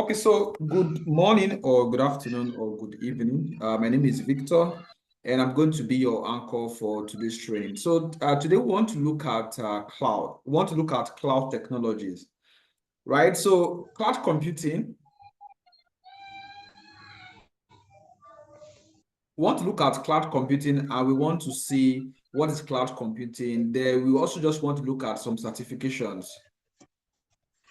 Okay, so good morning or good afternoon or good evening. My name is Victor, and I'm going to be your anchor for today's training. So today we want to look at cloud. We want to look at cloud technologies, right? So cloud computing, we want to look at cloud computing and we want to see what is cloud computing. Then we also just want to look at some certifications.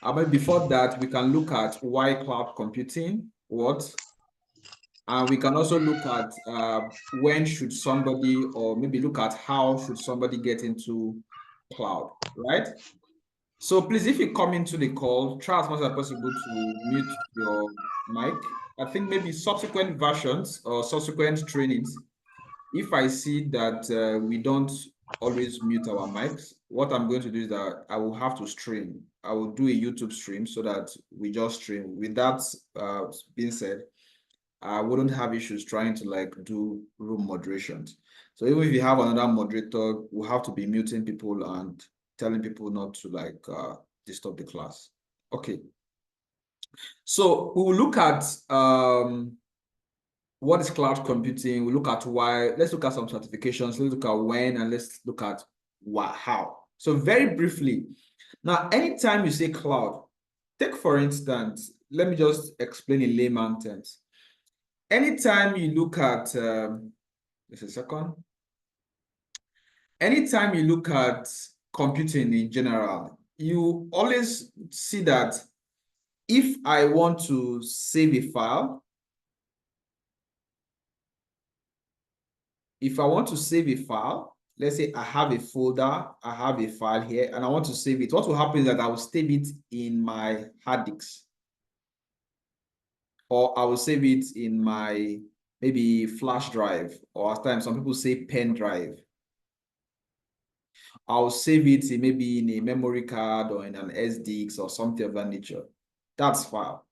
But before that, we can look at why cloud computing, what? And we can also look at when should somebody, or maybe look at how should somebody get into cloud, right? So please, if you come into the call, try as much as possible to mute your mic. I think maybe subsequent versions or subsequent trainings, if I see that we don't always mute our mics, what I'm going to do is that I will have to stream. I will do a YouTube stream so that we just stream. With that being said, I wouldn't have issues trying to like do room moderations. So even if you have another moderator, we'll have to be muting people and telling people not to like disturb the class. Okay. So we will look at what is cloud computing. We'll look at why. Let's look at some certifications. Let's look at when, and let's look at what, how. So very briefly, now anytime you say cloud, take for instance, let me just explain in layman terms. Anytime you look at, just a second. Anytime you look at computing in general, you always see that if I want to save a file, let's say I have a folder, I have a file here, and I want to save it. What will happen is that I will save it in my hard disk, or I will save it in my maybe flash drive, or at times some people say pen drive. I'll save it in maybe in a memory card or in an SDX or something of that nature. That's file.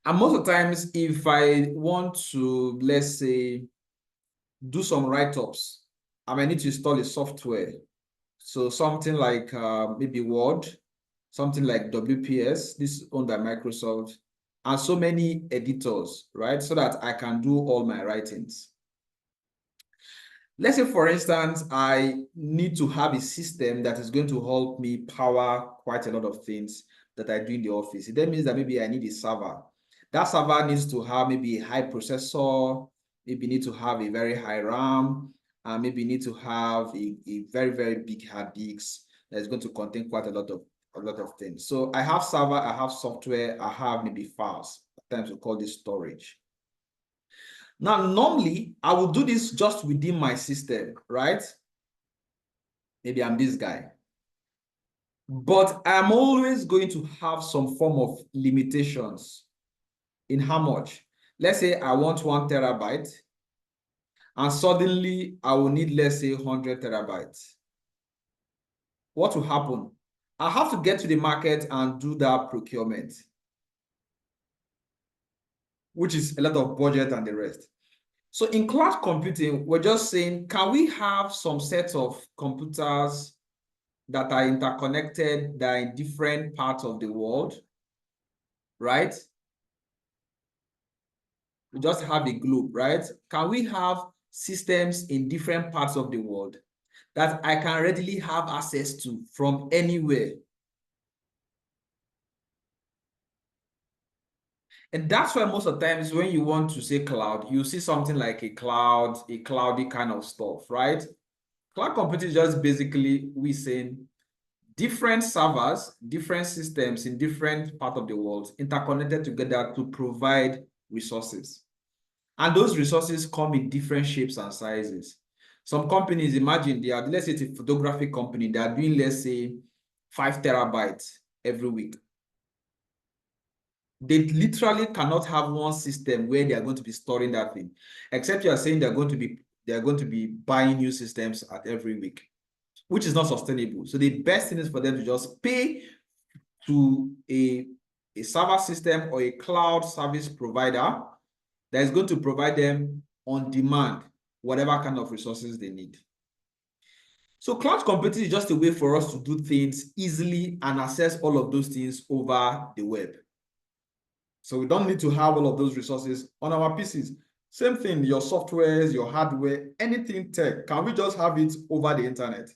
And most of the times, if I want to, let's say, do some write-ups, I might need to install a software. So something like maybe Word, something like WPS, this is owned by Microsoft, and so many editors, right? So that I can do all my writings. Let's say, for instance, I need to have a system that is going to help me power quite a lot of things that I do in the office. That means that maybe I need a server. That server needs to have maybe a high processor, maybe need to have a very high RAM, and maybe need to have a very, very big hard disk that is going to contain quite a lot of things. So I have server, I have software, I have maybe files. At times we call this storage. Now, normally, I will do this just within my system, right? Maybe I'm this guy. But I'm always going to have some form of limitations in how much. Let's say I want 1 terabyte, and suddenly I will need, let's say, 100 terabytes. What will happen? I have to get to the market and do that procurement, which is a lot of budget and the rest. So in cloud computing, we're just saying, can we have some set of computers that are interconnected, that are in different parts of the world, right? We just have a globe, right? Can we have systems in different parts of the world that I can readily have access to from anywhere? And that's why most of the times when you want to say cloud, you see something like a cloud, a cloudy kind of stuff, right? Cloud computing is just basically we saying different servers, different systems in different parts of the world interconnected together to provide resources. And those resources come in different shapes and sizes. Some companies, imagine they are, let's say it's a photography company, they are doing, let's say, 5 terabytes every week. They literally cannot have one system where they are going to be storing that thing, except you are saying they're going to be buying new systems at every week, which is not sustainable. So the best thing is for them to just pay to a server system or a cloud service provider that is going to provide them on demand whatever kind of resources they need. So cloud computing is just a way for us to do things easily and access all of those things over the web. So we don't need to have all of those resources on our PCs. Same thing, your softwares, your hardware, anything tech, can we just have it over the internet?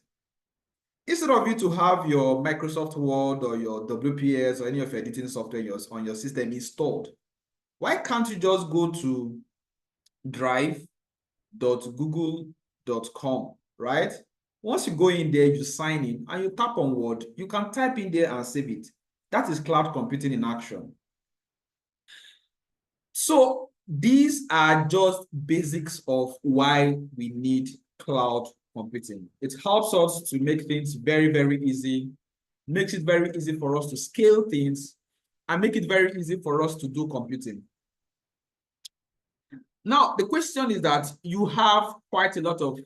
Instead of you to have your Microsoft Word or your WPS or any of your editing software on your system installed, why can't you just go to drive.google.com, right? Once you go in there, you sign in and you tap on Word, you can type in there and save it. That is cloud computing in action. So these are just basics of why we need cloud computing. It helps us to make things very, very easy, makes it very easy for us to scale things, and make it very easy for us to do computing. Now, the question is that you have quite a lot of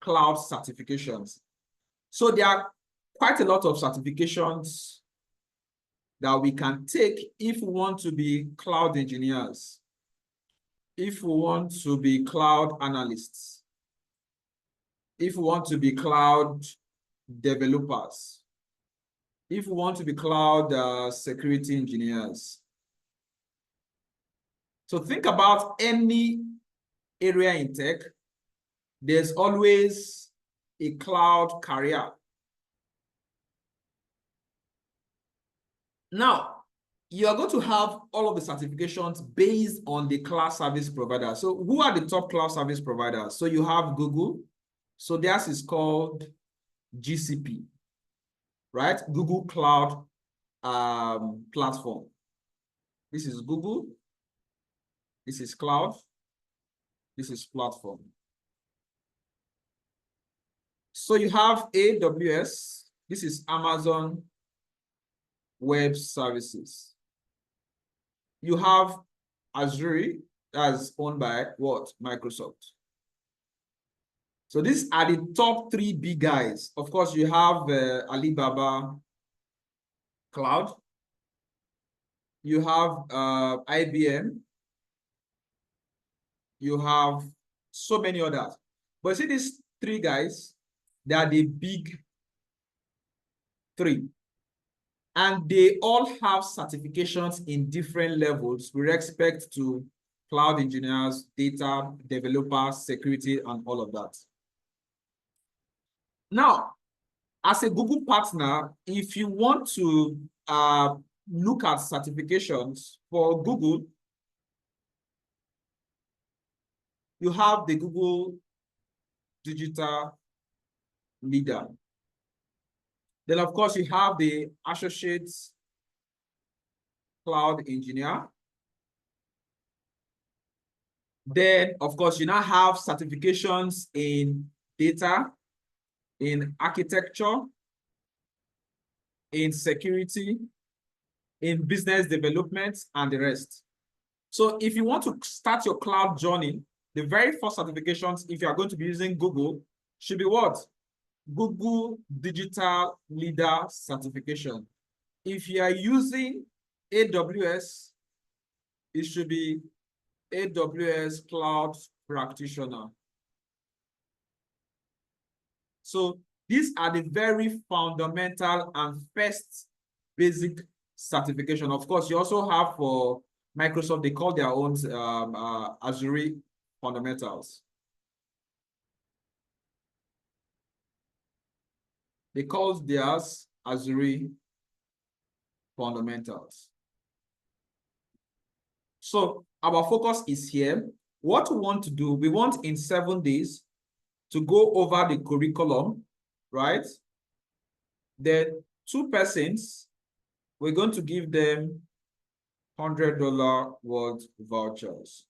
cloud certifications. So there are quite a lot of certifications that we can take if we want to be cloud engineers, if we want to be cloud analysts, if we want to be cloud developers, if we want to be cloud security engineers. So think about any area in tech, there's always a cloud career. Now, you are going to have all of the certifications based on the cloud service provider. So who are the top cloud service providers? So you have Google. So theirs is called GCP, right? Google Cloud Platform. This is Google. This is cloud. This is platform. So you have AWS. This is Amazon Web Services. You have Azure, that's owned by what? Microsoft. So these are the top 3 big guys. Of course, you have Alibaba Cloud. You have IBM. You have so many others. But see these 3 guys, they are the big 3. And they all have certifications in different levels with respect to cloud engineers, data developers, security, and all of that. Now, as a Google partner, if you want to look at certifications for Google, you have the Google Digital Leader. Then, of course, you have the Associate Cloud Engineer. Then, of course, you now have certifications in data, in architecture, in security, in business development, and the rest. So if you want to start your cloud journey, the very first certifications, if you are going to be using Google, should be what? Google Digital Leader certification. If you are using AWS, it should be AWS Cloud Practitioner. So these are the very fundamental and first basic certification. Of course, you also have for Microsoft, they call their own Azure fundamentals. They call theirs Azure fundamentals. So our focus is here. What we want to do, we want in 7 days to go over the curriculum, right? Then 2 persons, we're going to give them $100 worth vouchers.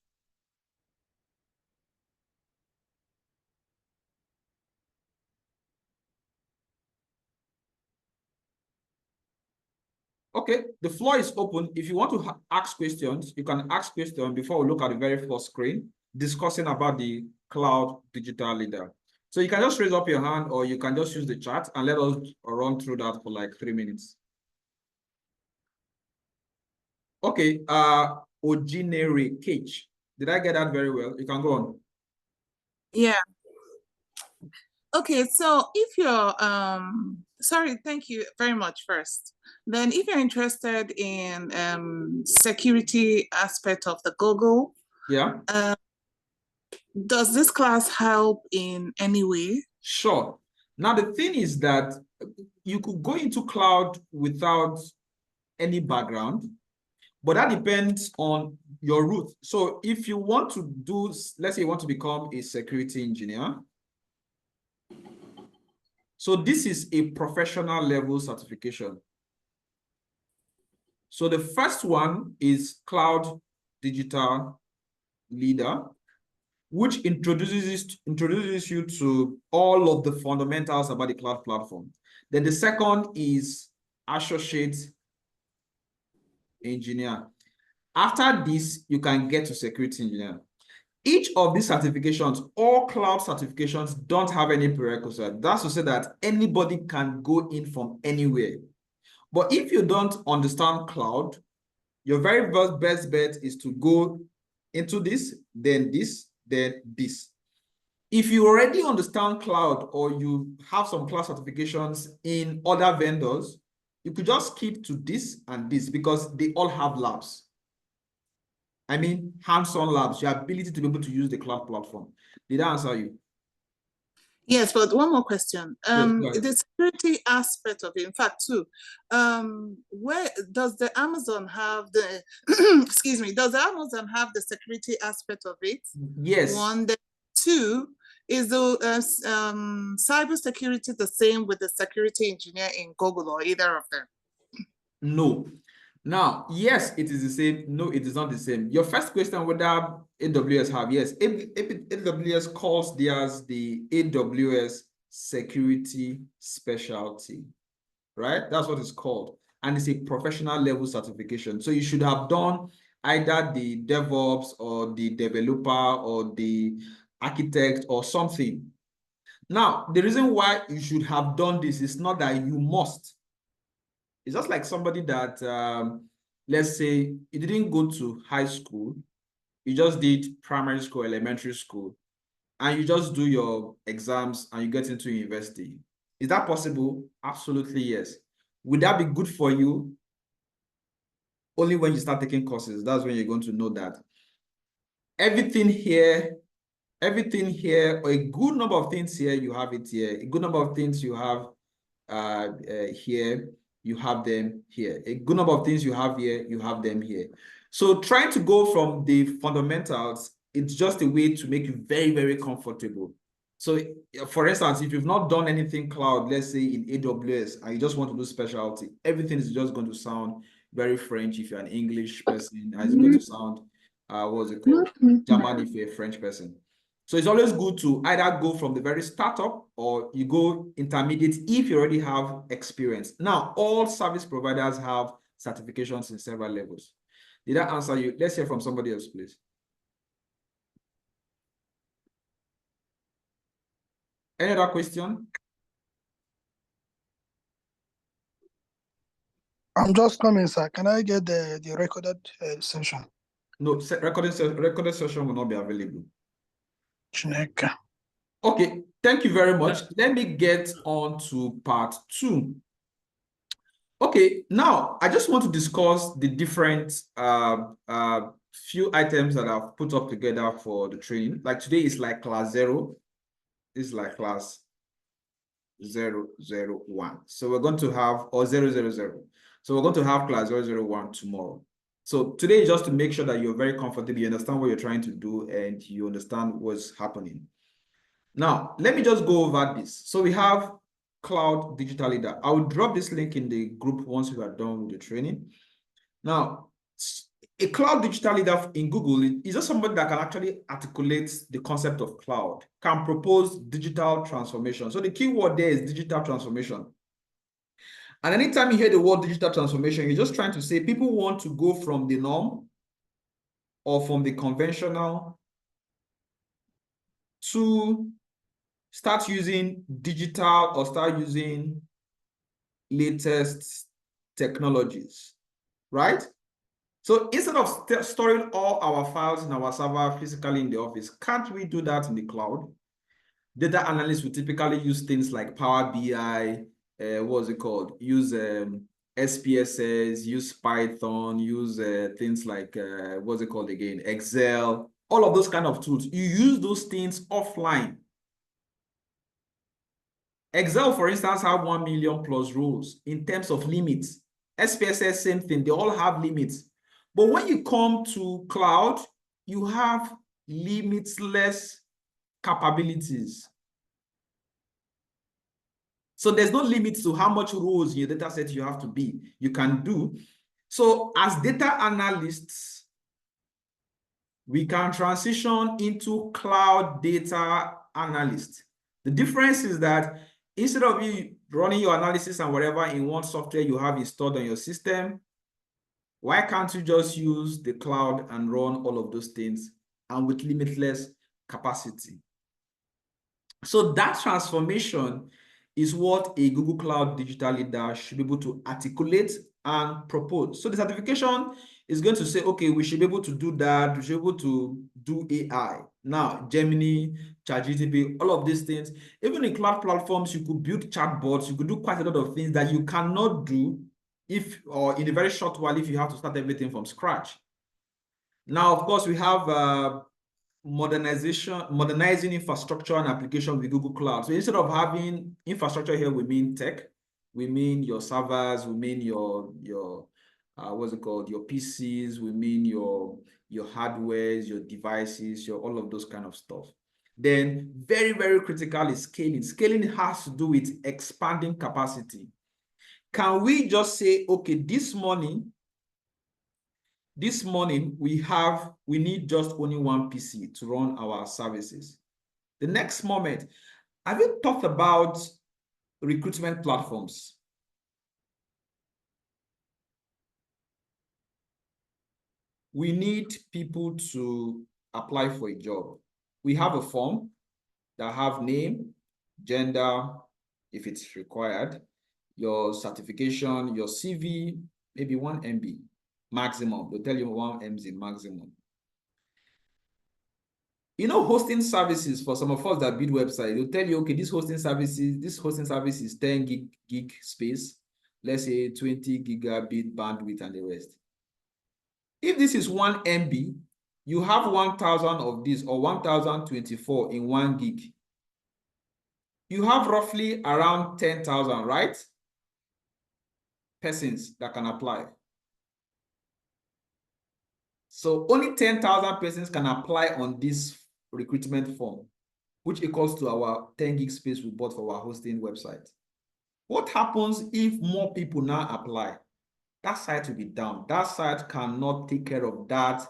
Okay, the floor is open. If you want to ask questions, you can ask questions before we look at the very first screen, discussing about the Cloud Digital Leader. So you can just raise up your hand or you can just use the chat and let us run through that for like 3 minutes. Okay, Ojinere Cage. Did I get that very well? You can go on. Yeah. Okay, so if you're sorry, thank you very much first. Then if you're interested in security aspect of the Google, Yeah, does this class help in any way? sure. Now, the thing is that you could go into cloud without any background, but that depends on your route. So if you want to do, let's say you want to become a security engineer. So this is a professional level certification. So the first one is Cloud Digital Leader, which introduces you to all of the fundamentals about the cloud platform. Then the second is Associate Engineer. After this, you can get to Security Engineer. Each of these certifications, all cloud certifications, don't have any prerequisite. That's to say that anybody can go in from anywhere. But if you don't understand cloud, your very best bet is to go into this, then this, then this. If you already understand cloud or you have some cloud certifications in other vendors, you could just keep to this and this because they all have labs. I mean, hands-on labs, your ability to be able to use the cloud platform. Did I answer you? Yes, but one more question. Yes, go ahead. The security aspect of it, in fact, too, where does the Amazon have the, excuse me, does the Amazon have the security aspect of it? Yes. One, then two, is the cybersecurity the same with the security engineer in Google or either of them? No. Now, yes, it is the same. No, it is not the same. Your first question, whether AWS have, yes, AWS calls theirs the AWS Security Specialty, right? That's what it's called. And it's a professional level certification. So you should have done either the DevOps or the developer or the architect or something. Now, the reason why you should have done this is not that you must. It's just like somebody that, let's say, you didn't go to high school, you just did primary school, elementary school, and you just do your exams and you get into university. Is that possible? Absolutely, yes. Would that be good for you? Only when you start taking courses, that's when you're going to know that. Everything here, or a good number of things here, you have it here. A good number of things you have here, you have them here. A good number of things you have here, you have them here. So trying to go from the fundamentals, it's just a way to make you very, very comfortable. So for instance, if you've not done anything cloud, let's say in AWS, and you just want to do specialty, everything is just going to sound very French if you're an English person, and it's going to sound, what's it called? German if you're a French person. So it's always good to either go from the very startup or you go intermediate if you already have experience. Now, all service providers have certifications in several levels. Did that answer you? Let's hear from somebody else, please. Any other question? I'm just coming, sir. Can I get the recorded session? No, recorded session will not be available. Chineke. Okay, thank you very much. Let me get on to part 2. Okay, now I just want to discuss the different few items that I've put up together for the training. Like today is like class 0. This is like class 001. So we're going to have, or 000. So we're going to have class 001 tomorrow. So today is just to make sure that you're very comfortable, you understand what you're trying to do, and you understand what's happening. Now, let me just go over this. So we have Cloud Digital Leader. I will drop this link in the group once we are done with the training. Now, a cloud digital leader in Google is just somebody that can actually articulate the concept of cloud, can propose digital transformation. So the key word there is digital transformation. And anytime you hear the word digital transformation, you're just trying to say people want to go from the norm or from the conventional to start using digital or start using latest technologies, right? So instead of storing all our files in our server physically in the office, can't we do that in the cloud? Data analysts will typically use things like Power BI, what's it called? Use SPSS, use Python, use things like, what's it called again? Excel, all of those kind of tools. You use those things offline. Excel, for instance, have 1 million plus rows in terms of limits. SPSS, same thing. They all have limits. But when you come to cloud, you have limitless capabilities. So there's no limit to how much rows in your data set you have to be. You can do. So as data analysts, we can transition into cloud data analyst. The difference is that instead of you running your analysis and whatever in one software you have installed on your system, why can't you just use the cloud and run all of those things and with limitless capacity? So that transformation is what a Google Cloud digital leader should be able to articulate and propose. So the certification is going to say, okay, we should be able to do that. We should be able to do AI. Now, Gemini, ChatGPT, all of these things. Even in cloud platforms, you could build chatbots. You could do quite a lot of things that you cannot do or in a very short while if you have to start everything from scratch. Now, of course, we have modernizing infrastructure and application with Google Cloud. So instead of having infrastructure here, we mean tech, we mean your servers, we mean your what's it called, your PCs, we mean your hardwares, your devices, all of those kind of stuff. Then very, very critical is scaling. Scaling has to do with expanding capacity. Can we just say, okay, this morning we need just only one PC to run our services. The next moment, have you thought about recruitment platforms? We need people to apply for a job. We have a form that have name, gender, if it's required, your certification, your CV, maybe 1 MB maximum. They'll tell you 1 MB maximum. You know, hosting services for some of us that build websites, they'll tell you, okay, this hosting service is 10 gig space, let's say 20 gigabit bandwidth and the rest. If this is 1 MB, you have 1,000 of this or 1,024 in 1 gig. You have roughly around 10,000, right? Persons that can apply. So only 10,000 persons can apply on this recruitment form, which equals to our 10 gig space we bought for our hosting website. What happens if more people now apply? That site will be down. That site cannot take care of that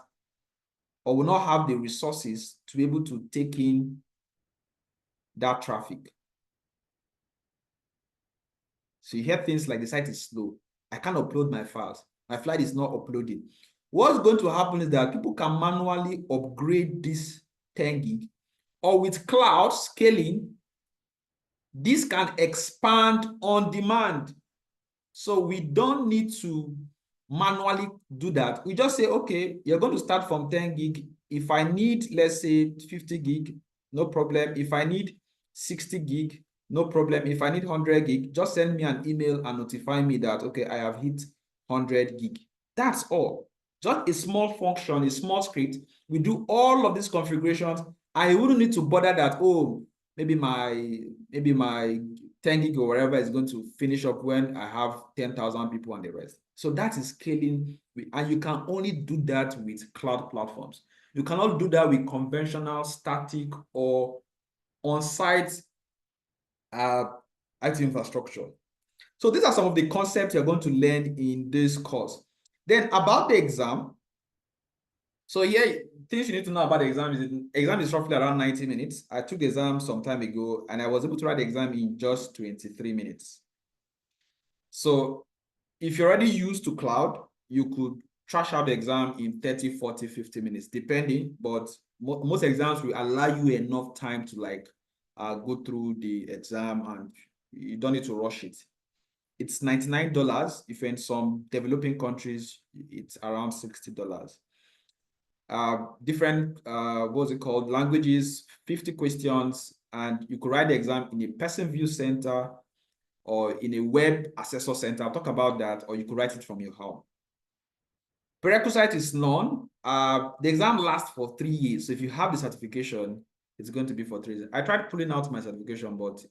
or will not have the resources to be able to take in that traffic. So you hear things like the site is slow. I can't upload my files. My file is not uploading. What's going to happen is that people can manually upgrade this 10 gig, or with cloud scaling, this can expand on demand. So we don't need to manually do that. We just say, okay, you're going to start from 10 gig. If I need, let's say 50 gig, no problem. If I need 60 gig, no problem. If I need 100 gig, just send me an email and notify me that, okay, I have hit 100 gig. That's all. Just a small function, a small script. We do all of these configurations. I wouldn't need to bother that, oh, maybe my 10 gig or whatever is going to finish up when I have 10,000 people and the rest. So that is scaling, and you can only do that with cloud platforms. You cannot do that with conventional, static, or on-site IT infrastructure. So these are some of the concepts you're going to learn in this course. Then about the exam. So here, things you need to know about the exam is exam is roughly around 90 minutes. I took the exam some time ago and I was able to write the exam in just 23 minutes. So if you're already used to cloud, you could trash out the exam in 30, 40, 50 minutes, depending, but most exams will allow you enough time to go through the exam and you don't need to rush it. It's $99. If you're in some developing countries, it's around $60. Different, what's it called, languages, 50 questions, and you could write the exam in a person view center or in a web assessor center. I'll talk about that, or you could write it from your home. Prerequisite is none. The exam lasts for 3 years. So if you have the certification, it's going to be for 3 years. I tried pulling out my certification, but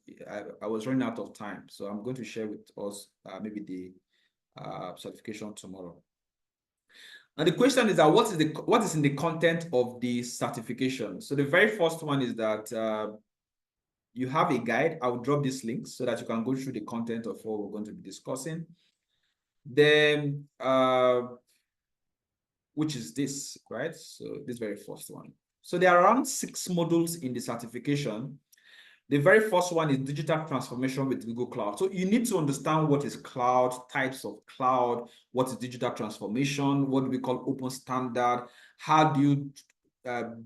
I was running out of time. So I'm going to share with us maybe the certification tomorrow. And the question is that what is in the content of the certification? So the very first one is that you have a guide. I will drop this link so that you can go through the content of what we're going to be discussing. Then, which is this, right? So this very first one. So there are around 6 modules in the certification. The very first one is digital transformation with Google Cloud. So you need to understand what is cloud, types of cloud, what is digital transformation, what do we call open standard, how do you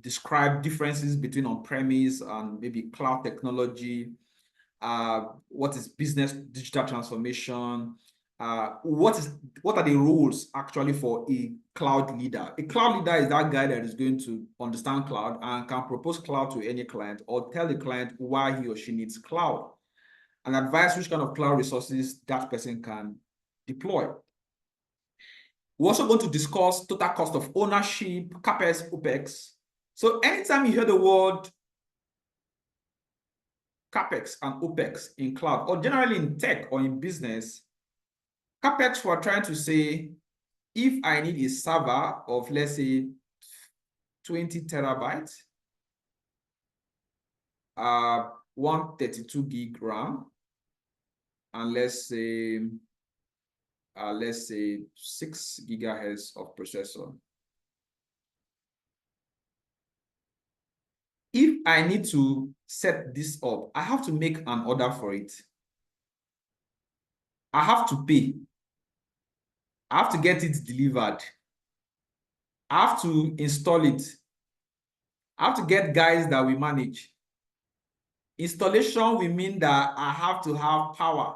describe differences between on-premise and maybe cloud technology, what is business digital transformation, what are the roles actually for a cloud leader? A cloud leader is that guy that is going to understand cloud and can propose cloud to any client or tell the client why he or she needs cloud and advise which kind of cloud resources that person can deploy. We're also going to discuss total cost of ownership, CapEx, OpEx. So anytime you hear the word CapEx and OpEx in cloud, or generally in tech or in business, CapEx, we're trying to say, if I need a server of, let's say, 20 terabytes, 132 gig RAM, and let's say 6 gigahertz of processor. If I need to set this up, I have to make an order for it. I have to pay. I have to get it delivered. I have to install it. I have to get guys that we manage. Installation will mean that I have to have power.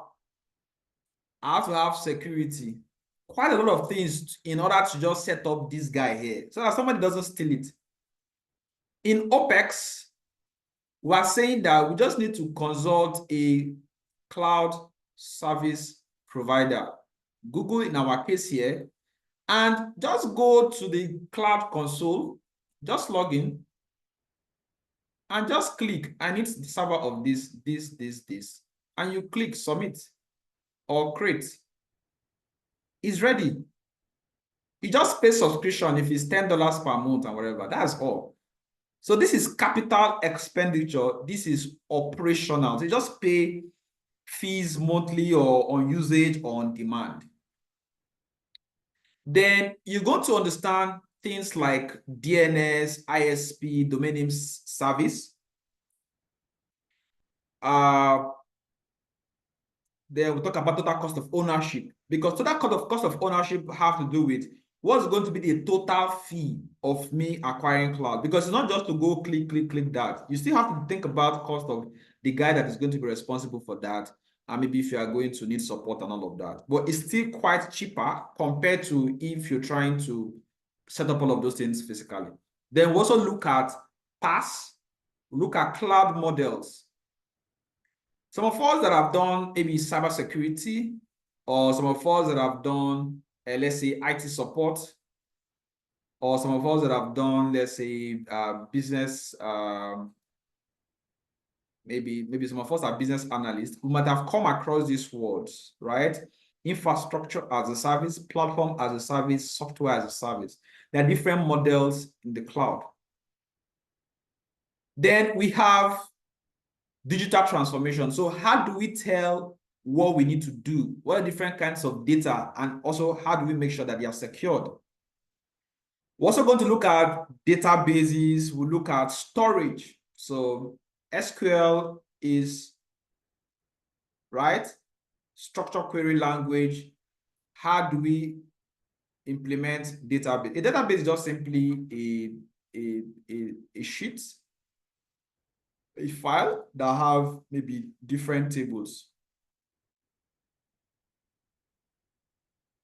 I have to have security. Quite a lot of things in order to just set up this guy here so that somebody doesn't steal it. In OpEx, we are saying that we just need to consult a cloud service provider, Google in our case here, and just go to the cloud console, just log in, and just click, I need the server of this, and you click submit or create. It's ready. You just pay subscription if it's $10 per month and whatever, that's all. So this is capital expenditure. This is operational. So you just pay fees monthly or on usage or on demand. Then you're going to understand things like DNS, ISP, domain name service. Then we'll talk about total cost of ownership, because total cost of ownership have to do with what's going to be the total fee of me acquiring cloud, because it's not just to go click that. You still have to think about cost of the guy that is going to be responsible for that, and maybe if you are going to need support and all of that. But it's still quite cheaper compared to if you're trying to set up all of those things physically. Then we also look at PaaS, look at cloud models. Some of us that have done maybe cybersecurity, or some of us that have done, let's say, IT support, or some of us that have done, let's say, business, maybe some of us are business analysts, who might have come across these words, right? Infrastructure as a service, platform as a service, software as a service. There are different models in the cloud. Then we have digital transformation. So how do we tell what we need to do? What are different kinds of data? And also, how do we make sure that they are secured? We're also going to look at databases. We'll look at storage. So SQL is, right, structured query language. How do we implement database? A database is just simply a sheet, a file that have maybe different tables.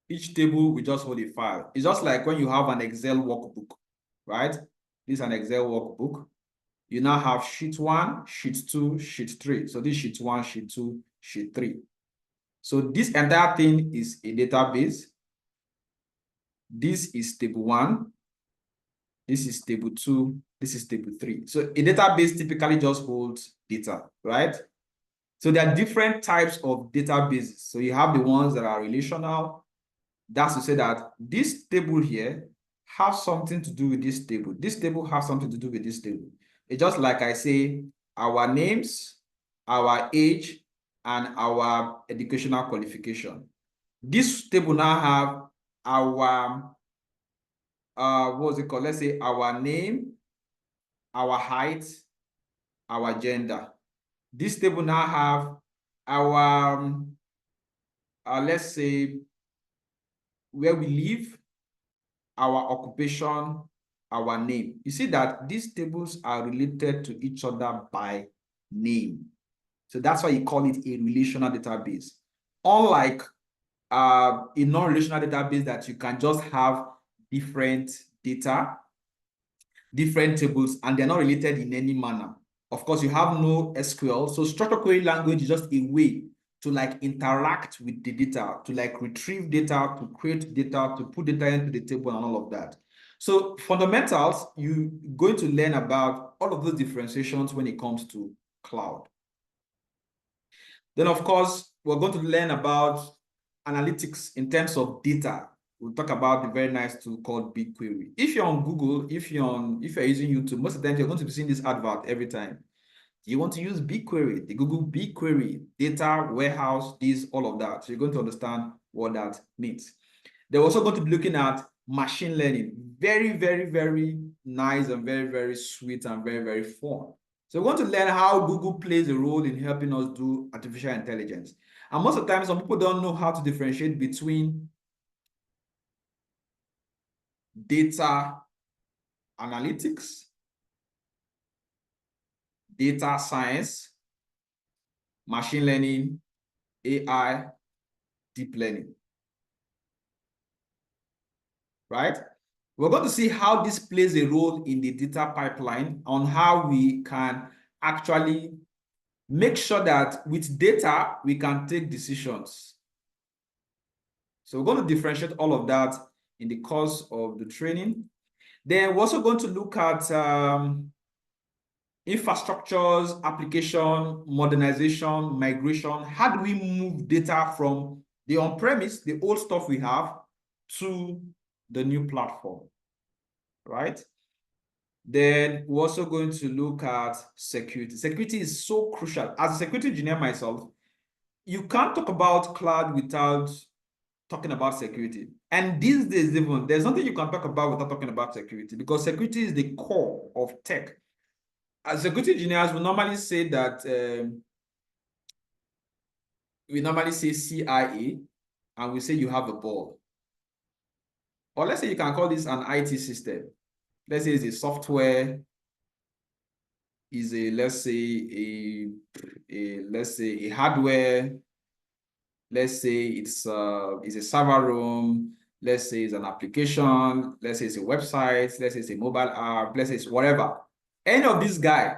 Each table will just hold a file. It's just like when you have an Excel workbook, right? This is an Excel workbook. You now have sheet 1, sheet 2, sheet 3. So this sheet 1, sheet 2, sheet 3. So this entire thing is a database. This is table 1. This is table 2. This is table 3. So a database typically just holds data, right? So there are different types of databases. So you have the ones that are relational. That's to say that this table here has something to do with this table. This table has something to do with this table. It's just like I say, our names, our age, and our educational qualification. This table now have our, what's it called? Let's say our name, our height, our gender. This table now have our, let's say, where we live, our occupation, our name. You see that these tables are related to each other by name. So that's why you call it a relational database. Unlike a non-relational database that you can just have different data, different tables, and they're not related in any manner. Of course, you have no SQL. So structured query language is just a way to like interact with the data, to like retrieve data, to create data, to put data into the table and all of that. So fundamentals, you're going to learn about all of those differentiations when it comes to cloud. Then, of course, we're going to learn about analytics in terms of data. We'll talk about the very nice tool called BigQuery. If you're on Google, if you're using YouTube, most of the time you're going to be seeing this advert every time. You want to use BigQuery, the Google BigQuery, data warehouse, this, all of that. So you're going to understand what that means. They're also going to be looking at machine learning. Very, very, very nice and very, very sweet and very, very fun. So we want to learn how Google plays a role in helping us do artificial intelligence. And most of the time, some people don't know how to differentiate between data analytics, data science, machine learning, AI, deep learning. Right? We're going to see how this plays a role in the data pipeline, on how we can actually make sure that with data, we can take decisions. So we're going to differentiate all of that in the course of the training. Then we're also going to look at infrastructures, application, modernization, migration. How do we move data from the on-premise, the old stuff we have, to the new platform, right? Then we're also going to look at security. Security is so crucial. As a security engineer myself, you can't talk about cloud without talking about security. And these days, even there's nothing you can talk about without talking about security, because security is the core of tech. As security engineers, we normally say that CIA, and we say you have a ball. Or let's say you can call this an IT system. Let's say it's a software, is a, let's say a hardware, let's say it's a server room, let's say it's an application, let's say it's a website, let's say it's a mobile app, let's say it's whatever. Any of these guys,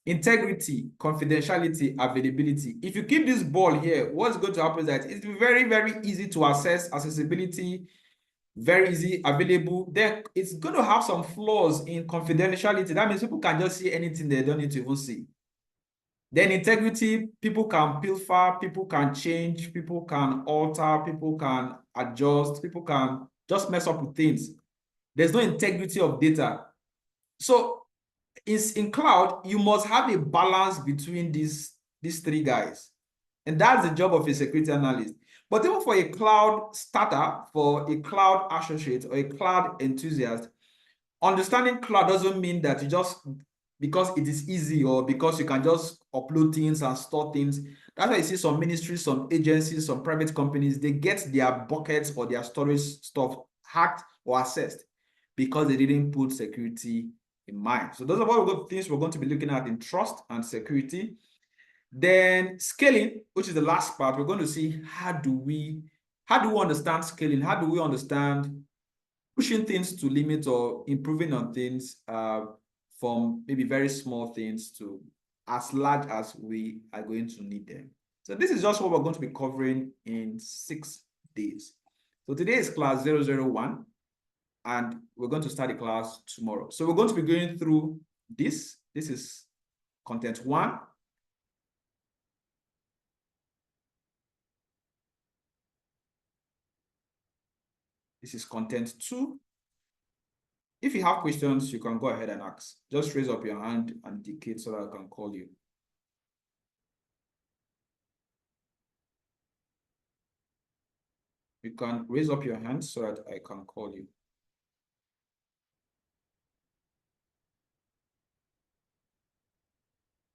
integrity, confidentiality, availability. If you keep this ball here, what's going to happen is that it's very, very easy to access, accessibility, very easy, available. Then it's going to have some flaws in confidentiality. That means people can just see anything they don't need to even see. Then integrity, people can pilfer, people can change, people can alter, people can adjust, people can just mess up with things. There's no integrity of data. So in cloud, you must have a balance between these three guys. And that's the job of a security analyst. But even for a cloud starter, for a cloud associate or a cloud enthusiast, understanding cloud doesn't mean that you just, because it is easy or because you can just upload things and store things. That's why you see some ministries, some agencies, some private companies, they get their buckets or their storage stuff hacked or accessed because they didn't put security in mind. So those are what things we're going to be looking at in trust and security. Then scaling, which is the last part, we're going to see how do we understand scaling? How do we understand pushing things to limit or improving on things from maybe very small things to as large as we are going to need them. So this is just what we're going to be covering in 6 days. So today is class 001, and we're going to start the class tomorrow. So we're going to be going through this. This is content 1. This is content 2. If you have questions, you can go ahead and ask. Just raise up your hand and indicate so that I can call you. You can raise up your hand so that I can call you.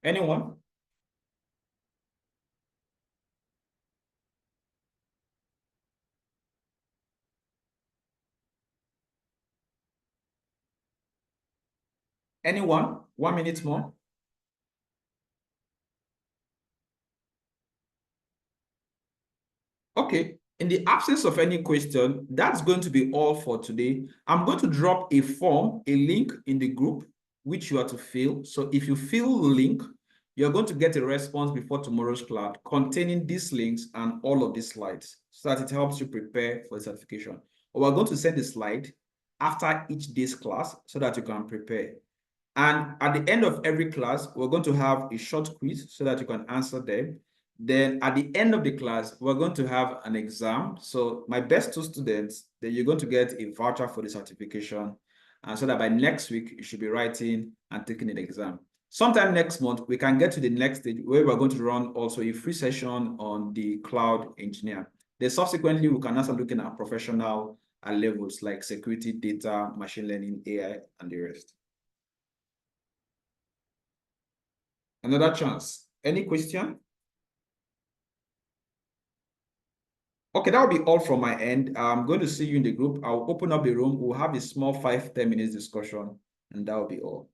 Anyone? Anyone? 1 minute more. Okay. In the absence of any question, that's going to be all for today. I'm going to drop a form, a link in the group, which you are to fill. So if you fill the link, you're going to get a response before tomorrow's class containing these links and all of these slides so that it helps you prepare for the certification. Or we're going to send the slide after each day's class so that you can prepare. And at the end of every class, we're going to have a short quiz so that you can answer them. Then at the end of the class, we're going to have an exam. So my best 2 students, then you're going to get a voucher for the certification. And so that by next week, you should be writing and taking an exam. Sometime next month, we can get to the next stage where we're going to run also a free session on the cloud engineer. Then subsequently, we can also look at professional levels like security, data, machine learning, AI, and the rest. Another chance. Any question? Okay, that will be all from my end. I'm going to see you in the group. I'll open up the room. We'll have a small 5-10 minutes discussion, and that will be all.